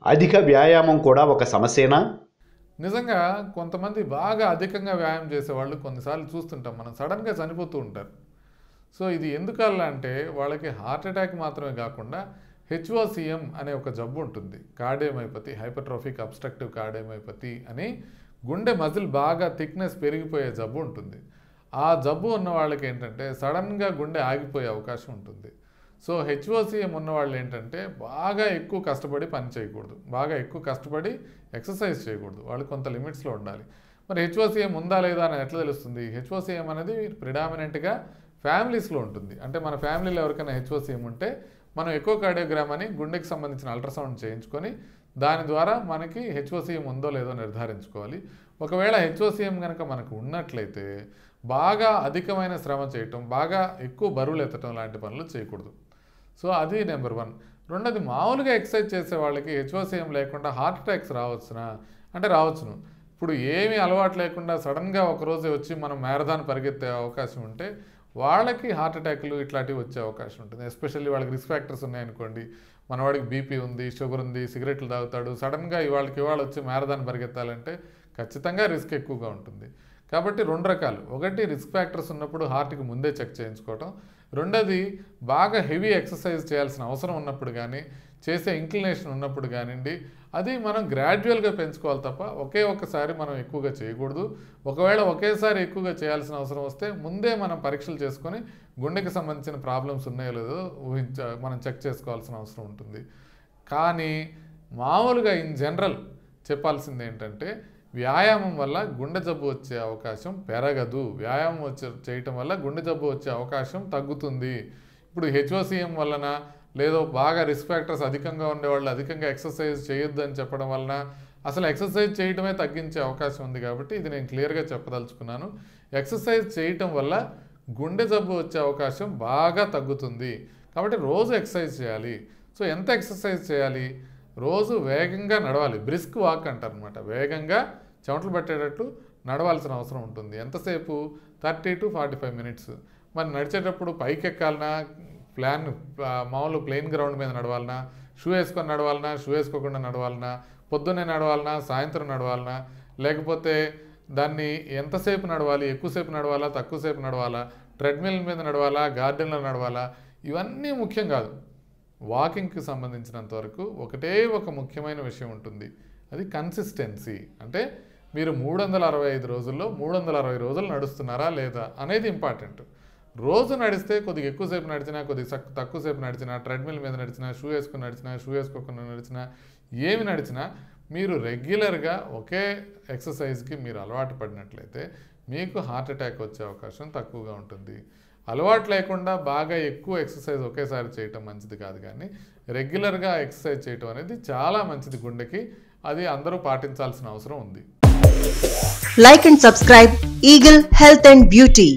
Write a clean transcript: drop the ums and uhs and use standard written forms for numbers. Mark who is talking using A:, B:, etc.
A: అధిక వ్యాయామం కూడా ఒక సమస్యేనా?
B: నిజంగా కొంతమంది బాగా అధికంగా వ్యాయామం చేసేవాళ్ళు కొన్నిసార్లు చూస్తుంటాం మనం, సడన్గా చనిపోతూ ఉంటారు. సో ఇది ఎందుకల్లా అంటే వాళ్ళకి హార్ట్ అటాక్ మాత్రమే కాకుండా హెచ్ఓసిఎం అనే ఒక జబ్బు ఉంటుంది, కార్డియోమైపతి, హైపర్ట్రోఫిక్ అబ్స్ట్రక్టివ్ కార్డియోమైపతి అని గుండె మజిల్ బాగా థిక్నెస్ పెరిగిపోయే జబ్బు ఉంటుంది. ఆ జబ్బు ఉన్న వాళ్ళకి ఏంటంటే సడన్గా గుండె ఆగిపోయే అవకాశం ఉంటుంది. సో హెచ్ఓసిఎం ఉన్నవాళ్ళు ఏంటంటే బాగా ఎక్కువ కష్టపడి పని చేయకూడదు, బాగా ఎక్కువ కష్టపడి ఎక్సర్సైజ్ చేయకూడదు, వాళ్ళు కొంత లిమిట్స్లో ఉండాలి. మరి హెచ్ఓసిఎం ఉందా లేదా అని ఎట్లా తెలుస్తుంది? హెచ్ఓసిఎం అనేది ప్రిడామినెంట్గా ఫ్యామిలీస్లో ఉంటుంది. అంటే మన ఫ్యామిలీలో ఎవరికైనా హెచ్ఓసిఎం ఉంటే మనం ఎకో కార్డియోగ్రామ్ అని గుండెకి సంబంధించిన అల్ట్రాసౌండ్ చేయించుకొని దాని ద్వారా మనకి హెచ్ఓసిఎం ఉందో లేదో నిర్ధారించుకోవాలి. ఒకవేళ హెచ్ఓసిఎం కనుక మనకు ఉన్నట్లయితే బాగా అధికమైన శ్రమ చేయటం, బాగా ఎక్కువ బరువులు ఎత్తడం లాంటి పనులు చేయకూడదు. సో అది నెంబర్ 1. రెండోది, మామూలుగా ఎక్సర్సైజ్ చేసే వాళ్ళకి హెచ్ఓసిఎం లేకుండా హార్ట్ అటాక్స్ రావచ్చునా అంటే రావచ్చును. ఇప్పుడు ఏమీ అలవాటు లేకుండా సడన్గా ఒకరోజు వచ్చి మనం మ్యారథాన్ పరిగెత్తే అవకాశం ఉంటే వాళ్ళకి హార్ట్ అటాక్లు ఇట్లాంటివి వచ్చే అవకాశం ఉంటుంది. ఎస్పెషల్లీ వాళ్ళకి రిస్క్ ఫ్యాక్టర్స్ ఉన్నాయనుకోండి, మనవాడికి బీపీ ఉంది, షుగర్ ఉంది, సిగరెట్లు తాగుతాడు, సడన్గా ఇవాళ వచ్చి మ్యారథాన్ పరిగెత్తాలంటే ఖచ్చితంగా రిస్క్ ఎక్కువగా ఉంటుంది. కాబట్టి 2 రకాలు, ఒకటి రిస్క్ ఫ్యాక్టర్స్ ఉన్నప్పుడు హార్ట్కి ముందే చెక్ చేయించుకోవటం, రెండోది బాగా హెవీ ఎక్సర్సైజ్ చేయాల్సిన అవసరం ఉన్నప్పుడు కానీ చేసే ఇంక్లినేషన్ ఉన్నప్పుడు కానివ్వండి, అది మనం గ్రాడ్యువల్గా పెంచుకోవాలి తప్ప ఒకేసారి మనం ఎక్కువగా చేయకూడదు. ఒకవేళ ఒకేసారి ఎక్కువగా చేయాల్సిన అవసరం వస్తే ముందే మనం పరీక్షలు చేసుకొని గుండెకి సంబంధించిన ప్రాబ్లమ్స్ ఉన్నాయో లేదో మనం చెక్ చేసుకోవాల్సిన అవసరం ఉంటుంది. కానీ మామూలుగా ఇన్ జనరల్ చెప్పాల్సింది ఏంటంటే వ్యాయామం వల్ల గుండె జబ్బు వచ్చే అవకాశం పెరగదు, వ్యాయామం చేయటం వల్ల గుండె జబ్బు వచ్చే అవకాశం తగ్గుతుంది. ఇప్పుడు హెచ్ఓసిఎం వలన లేదో బాగా రిస్క్ ఫ్యాక్టర్స్ అధికంగా ఉండేవాళ్ళు అధికంగా ఎక్సర్సైజ్ చేయొద్దు అని చెప్పడం వలన అసలు ఎక్సర్సైజ్ చేయటమే తగ్గించే అవకాశం ఉంది. కాబట్టి ఇది నేను క్లియర్గా చెప్పదలుచుకున్నాను. ఎక్సర్సైజ్ చేయటం వల్ల గుండె జబ్బు వచ్చే అవకాశం బాగా తగ్గుతుంది. కాబట్టి రోజు ఎక్సర్సైజ్ చేయాలి. సో ఎంత ఎక్సర్సైజ్ చేయాలి? రోజు వేగంగా నడవాలి, బ్రిస్క్ వాక్ అంటారు అనమాట. వేగంగా చెమటలు పట్టేటట్టు నడవాల్సిన అవసరం ఉంటుంది. ఎంతసేపు? 30 to 45 minutes. మరి నడిచేటప్పుడు పైకి ఎక్కాలన్నా, మామూలు ప్లెయిన్ గ్రౌండ్ మీద నడవాలన్నా, షూ వేసుకొని నడవాలన్నా, షూ వేసుకోకుండా నడవాలన్నా, పొద్దున్నే నడవాలన్నా, సాయంత్రం నడవాలన్నా, లేకపోతే దాన్ని ఎంతసేపు నడవాలి, ఎక్కువసేపు నడవాలా, తక్కువసేపు నడవాలా, ట్రెడ్మిల్ మీద నడవాలా, గార్డెన్లో నడవాలా, ఇవన్నీ ముఖ్యం కాదు. వాకింగ్కి సంబంధించినంత వరకు ఒకటే ఒక ముఖ్యమైన విషయం ఉంటుంది, అది కన్సిస్టెన్సీ. అంటే మీరు 365 రోజుల్లో 360 రోజులు నడుస్తున్నారా లేదా అనేది ఇంపార్టెంట్. రోజు నడిస్తే కొద్దిగా ఎక్కువసేపు నడిచినా, కొద్దిగా తక్కువసేపు నడిచినా, ట్రెడ్మిల్ మీద నడిచినా, షూ వేసుకుని నడిచినా, షూ వేసుకోకుండా నడిచినా, ఏమి నడిచినా మీరు రెగ్యులర్గా ఒకే ఎక్సర్సైజ్కి మీరు అలవాటు పడినట్లయితే మీకు హార్ట్ అటాక్ వచ్చే అవకాశం తక్కువగా ఉంటుంది. అలవాటు లేకుండా బాగా ఎక్కువ ఎక్సర్సైజ్ ఒకేసారి చేయటం మంచిది కాదు, కానీ రెగ్యులర్గా ఎక్సర్సైజ్ చేయటం అనేది చాలా మంచిది గుండెకి. అది అందరూ పాటించాల్సిన అవసరం ఉంది.
C: Like and subscribe Eagle Health and Beauty.